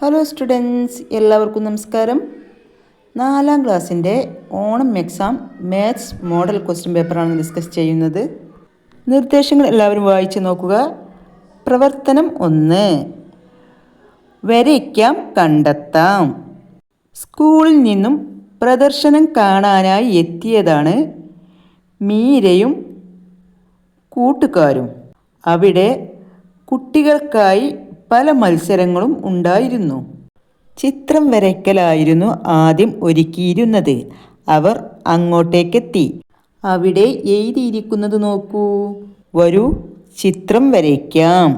Hello students, എല്ലാവർക്കും നമസ്കാരം. 4ാം ക്ലാസ്സിൻ്റെ Onam exam maths model question പേപ്പറാണ് ഡിസ്കസ് ചെയ്യുന്നത്. നിർദ്ദേശങ്ങൾ എല്ലാവരും വായിച്ച് നോക്കുക. പ്രവർത്തനം 1, വരയ്ക്കാം കണ്ടെത്താം. സ്കൂളിൽ നിന്നും പ്രദർശനം കാണാനായി എത്തിയതാണ് മീരയും കൂട്ടുകാരും. അവിടെ കുട്ടികൾക്കായി പല മത്സരങ്ങളും ഉണ്ടായിരുന്നു. ചിത്രം വരയ്ക്കലായിരുന്നു ആദ്യം ഒരുക്കിയിരുന്നത്. അവർ അങ്ങോട്ടേക്കെത്തി. അവിടെ എഴുതിയിരിക്കുന്നത് നോക്കൂ. വരൂ, ചിത്രം വരയ്ക്കാം.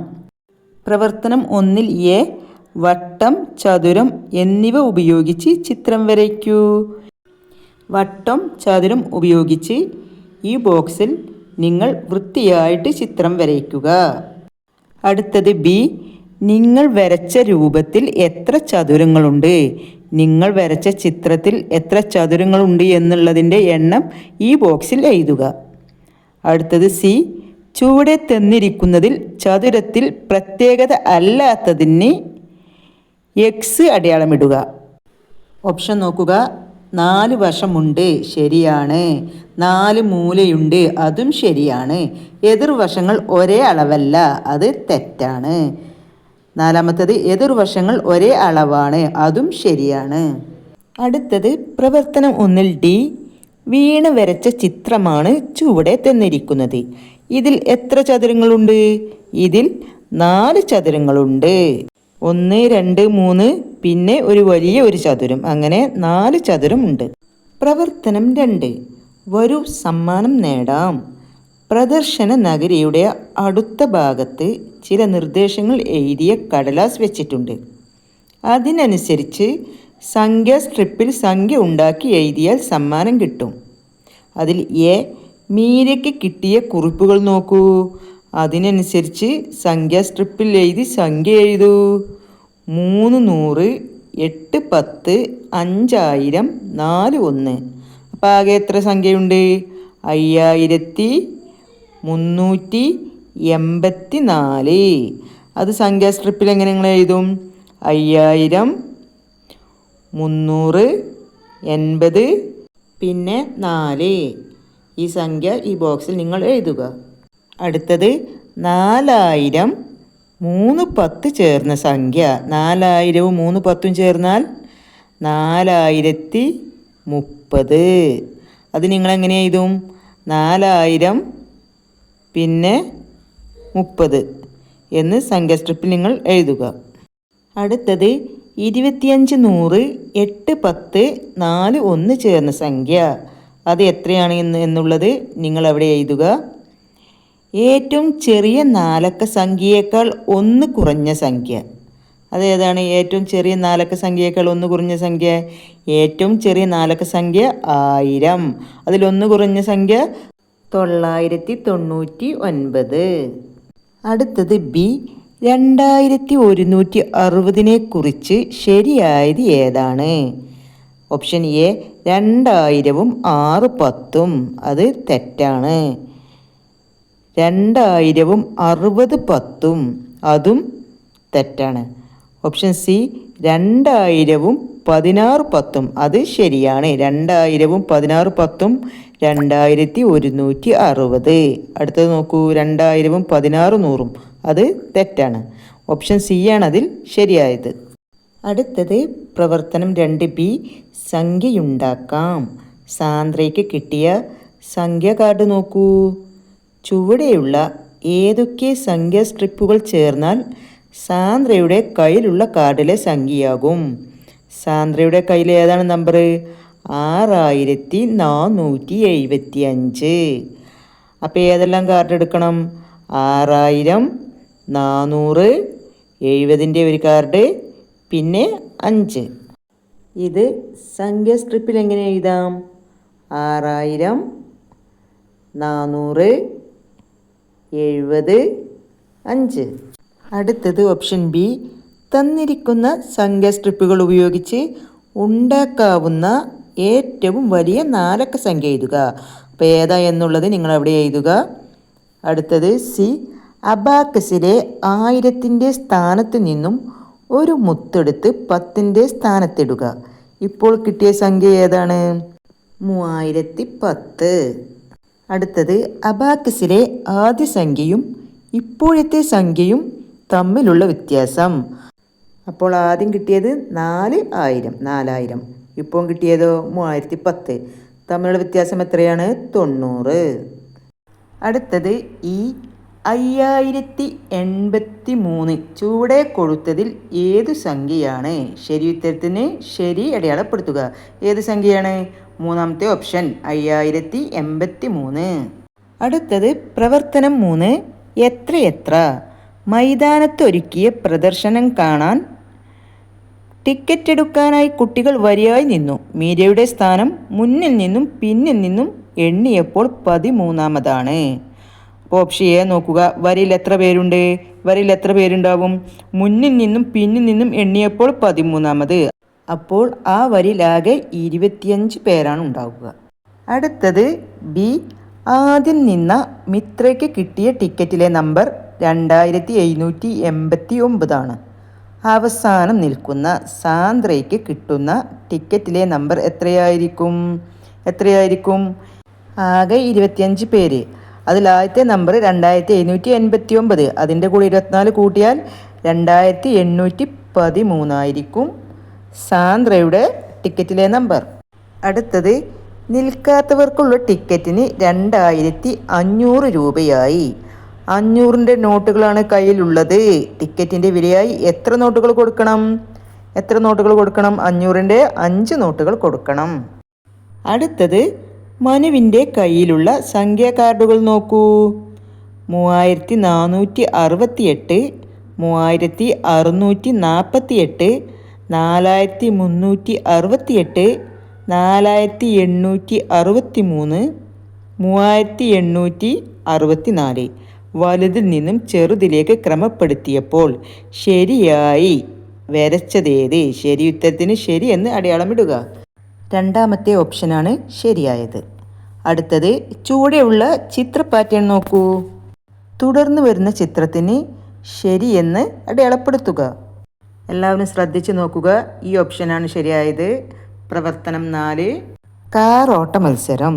പ്രവർത്തനം 1-ൽ എ, വട്ടം, ചതുരം എന്നിവ ഉപയോഗിച്ച് ചിത്രം വരയ്ക്കൂ. വട്ടം, ചതുരം ഉപയോഗിച്ച് ഈ ബോക്സിൽ നിങ്ങൾ വൃത്തിയായിട്ട് ചിത്രം വരയ്ക്കുക. അടുത്തത് ബി, നിങ്ങൾ വരച്ച രൂപത്തിൽ എത്ര ചതുരങ്ങളുണ്ട്? നിങ്ങൾ വരച്ച ചിത്രത്തിൽ എത്ര ചതുരങ്ങളുണ്ട് എന്നുള്ളതിൻ്റെ എണ്ണം ഈ ബോക്സിൽ എഴുതുക. അടുത്തത് സി, ചുവടെ തന്നിരിക്കുന്നതിൽ ചതുരത്തിൽ പ്രത്യേകത അല്ലാത്തതിന് എക്സ് അടയാളമിടുക. ഓപ്ഷൻ നോക്കുക. 4 വശമുണ്ട്, ശരിയാണ്. 4 മൂലയുണ്ട്, അതും ശരിയാണ്. എതിർവശങ്ങൾ ഒരേ അളവല്ല, അത് തെറ്റാണ്. 4-മത്തേത്, എതിർവശങ്ങൾ ഒരേ അളവാണ്, അതും ശരിയാണ്. അടുത്തത് പ്രവർത്തനം 1-ൽ ഡി, വീണ വരച്ച ചിത്രമാണ് ചുവടെ തന്നിരിക്കുന്നത്. ഇതിൽ എത്ര ചതുരങ്ങളുണ്ട്? ഇതിൽ 4 ചതുരങ്ങളുണ്ട്. 1, 2, 3, പിന്നെ ഒരു വലിയ ചതുരം, അങ്ങനെ 4 ചതുരമുണ്ട്. പ്രവർത്തനം 2, വരൂ സമ്മാനം നേടാം. പ്രദർശന നഗരിയുടെ അടുത്ത ഭാഗത്ത് ചില നിർദ്ദേശങ്ങൾ എഴുതിയ കടലാസ് വെച്ചിട്ടുണ്ട്. അതിനനുസരിച്ച് സംഖ്യ സ്ട്രിപ്പിൽ സംഖ്യ ഉണ്ടാക്കി എഴുതിയാൽ സമ്മാനം കിട്ടും. അതിൽ എ, മീരയ്ക്ക് കിട്ടിയ കുറിപ്പുകൾ നോക്കൂ. അതിനനുസരിച്ച് സംഖ്യ സ്ട്രിപ്പിൽ എഴുതി സംഖ്യ എഴുതൂ. 3 100, 8 10, 5000, 4 1. അപ്പോൾ ആകെ എത്ര സംഖ്യയുണ്ട്? 5384. അത് സംഖ്യാ സ്ട്രിപ്പിൽ എങ്ങനെ നിങ്ങൾ എഴുതും? 5000, 300, 80, പിന്നെ 4. ഈ സംഖ്യ ഈ ബോക്സിൽ നിങ്ങൾ എഴുതുക. അടുത്തത് 4000 3 10 ചേർന്ന സംഖ്യ. 4000-ഉം 3 10-ഉം ചേർന്നാൽ 4030. അത് നിങ്ങളെങ്ങനെ എഴുതും? 4000 പിന്നെ 30 എന്ന് സംഖ്യ സ്ട്രിപ്പിൽ നിങ്ങൾ എഴുതുക. അടുത്തത് 25 100 8 10 4 1 ചേർന്ന സംഖ്യ. അത് എത്രയാണ് എന്നുള്ളത് നിങ്ങൾ അവിടെ എഴുതുക. ഏറ്റവും ചെറിയ 4 അക്ക സംഖ്യയേക്കാൾ 1 കുറഞ്ഞ സംഖ്യ. അതേതാണ് ഏറ്റവും ചെറിയ 4 അക്ക സംഖ്യയേക്കാൾ 1 കുറഞ്ഞ സംഖ്യ? ഏറ്റവും ചെറിയ 4 അക്ക സംഖ്യ 1000. അതിൽ 1 കുറഞ്ഞ സംഖ്യ 999. അടുത്തത് ബി, 2160 കുറിച്ച് ശരിയായത് ഏതാണ്? ഓപ്ഷൻ എ, 2000-ഉം 6 10-ഉം. അത് തെറ്റാണ്. 2000-ഉം 60 10-ഉം, അതും തെറ്റാണ്. ഓപ്ഷൻ സി, 2000-ഉം 16 10-ഉം. അത് ശരിയാണ്. 2000-ഉം 16 10-ഉം 2160. അടുത്തത് നോക്കൂ, 2000-ഉം 16 100-ഉം. അത് തെറ്റാണ്. ഓപ്ഷൻ സി ആണ് അതിൽ ശരിയായത്. അടുത്തത് പ്രവർത്തനം 2 ബി, സംഖ്യയുണ്ടാക്കാം. സാന്ദ്രയ്ക്ക് കിട്ടിയ സംഖ്യ കാർഡ് നോക്കൂ. ചുവടെയുള്ള ഏതൊക്കെ സംഖ്യ സ്ട്രിപ്പുകൾ ചേർന്നാൽ സാന്ദ്രയുടെ കയ്യിലുള്ള കാർഡിലെ സംഖ്യയാകും? സാന്ദ്രയുടെ കയ്യിൽ ഏതാണ് നമ്പർ? 6475. അപ്പോൾ ഏതെല്ലാം കാർഡ് എടുക്കണം? 6000, 400, 70-ൻ്റെ ഒരു കാർഡ്, പിന്നെ 5. ഇത് സംഖ്യ സ്ട്രിപ്പിൽ എങ്ങനെ എഴുതാം? 6000, 400, 70, 5. അടുത്തത് ഓപ്ഷൻ ബി, തന്നിരിക്കുന്ന സംഖ്യ സ്ട്രിപ്പുകൾ ഉപയോഗിച്ച് ഉണ്ടാക്കാവുന്ന ഏറ്റവും വലിയ 4 അക്ക സംഖ്യ എഴുതുക. അപ്പോൾ ഏതാ എന്നുള്ളത് നിങ്ങൾ അവിടെ എഴുതുക. അടുത്തത് സി, അബാക്കസിലെ 1000-ൻ്റെ സ്ഥാനത്ത് നിന്നും ഒരു മുത്തെടുത്ത് 10ൻ്റെ സ്ഥാനത്തിടുക. ഇപ്പോൾ കിട്ടിയ സംഖ്യ ഏതാണ്? 3010. അടുത്തത് അബാക്കസിലെ ആദ്യ സംഖ്യയും ഇപ്പോഴത്തെ സംഖ്യയും തമ്മിലുള്ള വ്യത്യാസം. അപ്പോൾ ആദ്യം കിട്ടിയത് 4000. ഇപ്പോൾ കിട്ടിയതോ 3010. തമ്മിലുള്ള വ്യത്യാസം എത്രയാണ്? 90. അടുത്തത് ഈ 5083 ചുവടെ കൊടുത്തതിൽ ഏതു സംഖ്യയാണ്? ശരി ഉത്തരത്തിന് ശരി അടയാളപ്പെടുത്തുക. ഏത് സംഖ്യയാണ്? മൂന്നാമത്തെ ഓപ്ഷൻ 5083. അടുത്തത് പ്രവർത്തനം 3. എത്ര മൈതാനത്തൊരുക്കിയ പ്രദർശനം കാണാൻ ടിക്കറ്റ് എടുക്കാനായി കുട്ടികൾ വരിയായി നിന്നു. മീരയുടെ സ്ഥാനം മുന്നിൽ നിന്നും പിന്നിൽ നിന്നും എണ്ണിയപ്പോൾ 13ാമതാണ്. ഓപ്ഷൻ എ നോക്കുക. വരിയിൽ എത്ര പേരുണ്ട്? വരിയിൽ എത്ര പേരുണ്ടാവും? മുന്നിൽ നിന്നും പിന്നിൽ നിന്നും എണ്ണിയപ്പോൾ 13ാമത്. അപ്പോൾ ആ വരിയിലാകെ 25 പേരാണ് ഉണ്ടാവുക. അടുത്തത് ബി. ആദ്യം നിന്ന മിത്രയ്ക്ക് കിട്ടിയ ടിക്കറ്റിലെ നമ്പർ 2789 അവസാനം നിൽക്കുന്ന സാന്ദ്രയ്ക്ക് കിട്ടുന്ന ടിക്കറ്റിലെ നമ്പർ എത്രയായിരിക്കും? ആകെ 25 പേര്. അതിൽ ആദ്യത്തെ നമ്പർ 2789. അതിൻ്റെ കൂടെ 24 കൂട്ടിയാൽ 2813 ആയിരിക്കും സാന്ദ്രയുടെ ടിക്കറ്റിലെ നമ്പർ. അടുത്തത് നിൽക്കാത്തവർക്കുള്ള ടിക്കറ്റിന് 2500 രൂപയായി. 500ൻ്റെ നോട്ടുകളാണ് കയ്യിലുള്ളത്. ടിക്കറ്റിൻ്റെ വിലയായി എത്ര നോട്ടുകൾ കൊടുക്കണം? 500ൻ്റെ 5 നോട്ടുകൾ കൊടുക്കണം. അടുത്തത് മനുവിൻ്റെ കയ്യിലുള്ള സംഖ്യാ കാർഡുകൾ നോക്കൂ. 3468, 3648, 4368, 4863, 3864 വലുതിൽ നിന്നും ചെറുതിലേക്ക് ക്രമപ്പെടുത്തിയപ്പോൾ ശരിയായി വരച്ചതേത്? ശരി ഉത്തരത്തിന് ശരി എന്ന് അടയാളമിടുക. രണ്ടാമത്തെ ഓപ്ഷനാണ് ശരിയായത്. അടുത്തത് ചുവടെയുള്ള ചിത്ര പാറ്റേൺ നോക്കൂ. തുടർന്ന് വരുന്ന ചിത്രത്തിന് ശരിയെന്ന് അടയാളപ്പെടുത്തുക. എല്ലാവരും ശ്രദ്ധിച്ച് നോക്കുക. ഈ ഓപ്ഷനാണ് ശരിയായത്. പ്രവർത്തനം 4. കാറോട്ട മത്സരം.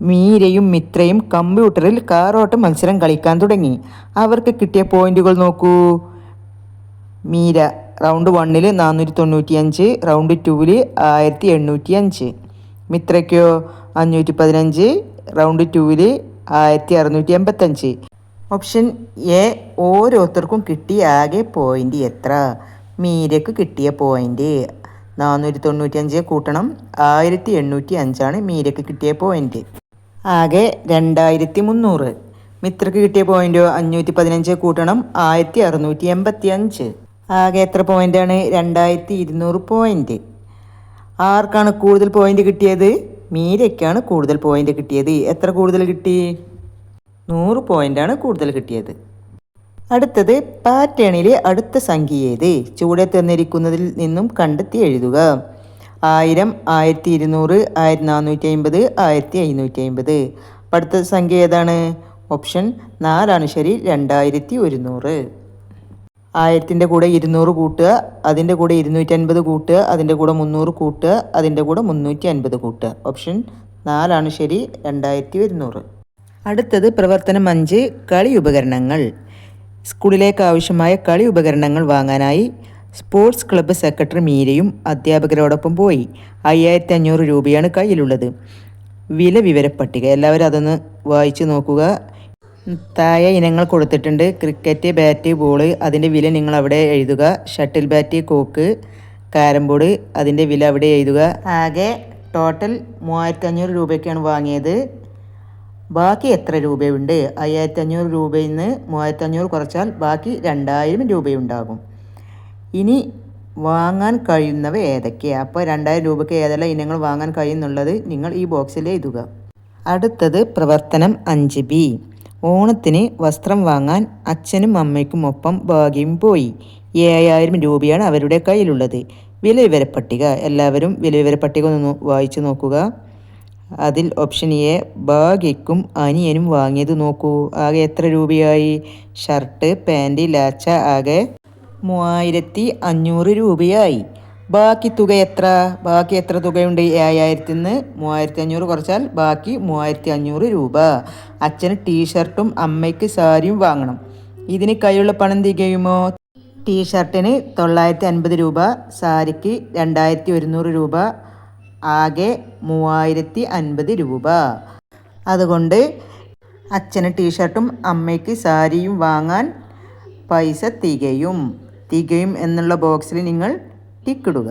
മീരയും മിത്രയും കമ്പ്യൂട്ടറിൽ കാറോട്ട മത്സരം കളിക്കാൻ തുടങ്ങി. അവർക്ക് കിട്ടിയ പോയിന്റുകൾ നോക്കൂ. Meera round 1 495, round 2 1805. മിത്രയ്ക്കോ 515, round 2 1685. Option A. ഓരോരുത്തർക്കും കിട്ടിയ ആകെ പോയിന്റ് എത്ര? മീരയ്ക്ക് കിട്ടിയ പോയിന്റ് 495 കൂട്ടണം 1805 മീരയ്ക്ക് കിട്ടിയ പോയിന്റ്. ആകെ 2300. മിത്രയ്ക്ക് കിട്ടിയ പോയിന്റോ 515 കൂട്ടണം 1685. ആകെ എത്ര പോയിന്റാണ്? 2200 പോയിന്റ്. ആർക്കാണ് കൂടുതൽ പോയിന്റ് കിട്ടിയത്? മീരയ്ക്കാണ് കൂടുതൽ പോയിന്റ് കിട്ടിയത്. എത്ര കൂടുതൽ കിട്ടി? 100 പോയിന്റാണ് കൂടുതൽ കിട്ടിയത്. അടുത്തത് പാറ്റേണിലെ അടുത്ത സംഖ്യ ഏത്? ചുവടെ തന്നിരിക്കുന്നതിൽ നിന്നും കണ്ടെത്തി എഴുതുക. 1000, 1200, 1450, 1550. അടുത്ത സംഖ്യ ഏതാണ്? ഓപ്ഷൻ 4 ശരി. 2100. 1000ൻ്റെ കൂടെ 200 കൂട്ടുക, അതിൻ്റെ കൂടെ 250 കൂട്ടുക, അതിൻ്റെ കൂടെ 300 കൂട്ടുക, അതിൻ്റെ കൂടെ 350 കൂട്ടുക. ഓപ്ഷൻ 4 ശരി. 2100. അടുത്തത് പ്രവർത്തനം 5. കളി ഉപകരണങ്ങൾ. സ്കൂളിലേക്ക് ആവശ്യമായ കളി ഉപകരണങ്ങൾ വാങ്ങാനായി സ്പോർട്സ് ക്ലബ്ബ് സെക്രട്ടറി മീരയും അധ്യാപകരോടൊപ്പം പോയി. 5500 രൂപയാണ് കയ്യിലുള്ളത്. വില വിവരപ്പട്ടിക. എല്ലാവരും അതൊന്ന് വായിച്ചു നോക്കുക. താഴെ ഇനങ്ങൾ കൊടുത്തിട്ടുണ്ട്. Cricket, bat, ball. അതിൻ്റെ വില നിങ്ങൾ അവിടെ എഴുതുക. Shuttle bat, cock, carrom board. അതിൻ്റെ വില അവിടെ എഴുതുക. ആകെ ടോട്ടൽ 3500 രൂപയ്ക്കാണ് വാങ്ങിയത്. ബാക്കി എത്ര രൂപയുണ്ട്? 5500 രൂപയിൽ നിന്ന് 3500 കുറച്ചാൽ ബാക്കി 2000 രൂപയുണ്ടാകും. ഇനി വാങ്ങാൻ കഴിയുന്നവ ഏതൊക്കെയാണ്? അപ്പോൾ 2000 രൂപയ്ക്ക് ഏതെല്ലാം ഇനങ്ങൾ വാങ്ങാൻ കഴിയുന്നുള്ളത് നിങ്ങൾ ഈ ബോക്സിൽ എഴുതുക. അടുത്തത് പ്രവർത്തനം 5B. ഓണത്തിന് വസ്ത്രം വാങ്ങാൻ അച്ഛനും അമ്മയ്ക്കും ഒപ്പം ഭാഗ്യം പോയി. 7000 രൂപയാണ് അവരുടെ കയ്യിലുള്ളത്. വില വിവരപ്പട്ടിക. എല്ലാവരും വില വിവരപ്പട്ടിക ഒന്ന് വായിച്ചു നോക്കുക. അതിൽ ഓപ്ഷൻ എ. ഭാഗ്യക്കും അനിയനും വാങ്ങിയത് നോക്കൂ. ആകെ എത്ര രൂപയായി? ഷർട്ട്, പാൻറ്, ലാച്ച ആകെ 3500 രൂപയായി. ബാക്കി തുക എത്ര? ബാക്കി എത്ര തുകയുണ്ട്? 7000 നിന്ന് 3500 കുറച്ചാൽ ബാക്കി 3500 രൂപ. അച്ഛന് ടീഷർട്ടും അമ്മയ്ക്ക് സാരിയും വാങ്ങണം. ഇതിന് കയ്യിലുള്ള പണം തികയുമോ? ടീഷർട്ടിന് 950 രൂപ, സാരിക്ക് 2100 രൂപ, ആകെ 3050 രൂപ. അതുകൊണ്ട് അച്ഛന് ടീഷർട്ടും അമ്മയ്ക്ക് സാരിയും വാങ്ങാൻ പൈസ തികയും എന്നുള്ള ബോക്സിൽ നിങ്ങൾ ടിക്കിടുക.